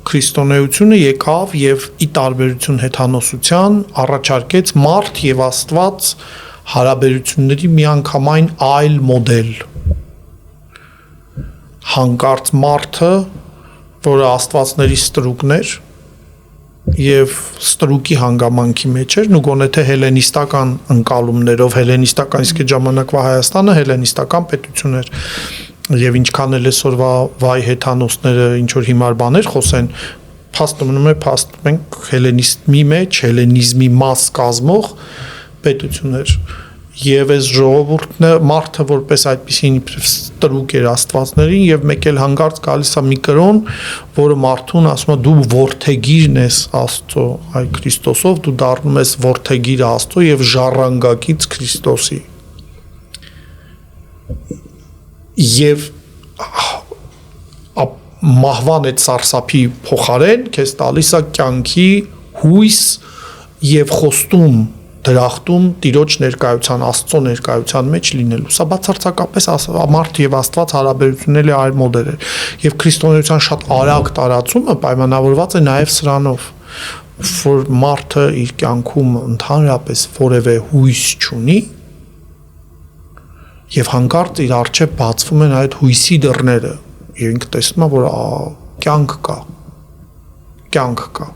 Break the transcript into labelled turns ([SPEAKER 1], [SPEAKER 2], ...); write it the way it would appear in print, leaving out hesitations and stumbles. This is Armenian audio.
[SPEAKER 1] քրիստոնեությունը եկավ եւ ի տարբերություն հեթանոսության առաջարկեց մարդ եւ Աստված հարաբերությունների միանգամայն այլ մոդել հանկարծ մարդը որը աստվածների ստրուկն էր եւ ստրուկի հանգամանքի մեջ էր ու գոնե թե հելենիստական ընկալումներով հելենիստական իսկ այդ ժամանակվա Հայաստանը հելենիստական պետություն էր եւ ինչքան էլ այսօրվա վայ հեթանոսները ինչ որ հիմար բաներ խոսեն փաստը մնում է փաստ մենք հելենիզմի մեջ հելենիզմի մաս կազմող պետություն էր եւ այս ժողովուրդը մարդը որպես այդպեսին ստրուկ էր աստվածներին եւ մեկ էլ հանգարց գալիս է մի կրոն որը մարդուն ասում է դու որդեգիրն ես Աստծո այ Քրիստոսով դու դառնում ես որդեգիր Աստծո եւ ժառանգակից Քրիստոսի եւ մահվան այդ սարսափի փոխարեն քեզ տալիս է կյանքի հույս եւ խոստում դրախտում տիրոջ ներկայության Աստծո ներկայության մեջ լինելու սա բացարձակապես մարդ եւ Աստված հարաբերությունների այլ մոդել է եւ քրիստոնեության շատ արագ տարածումը պայմանավորված է նաեւ սրանով որ մարդը իր կյանքում ընդհանրապես որևէ հույս չունի եւ հանկարծ իր առջեւ բացվում են այդ հույսի դռները եւ ինքը տեսնում է որ կյանք կա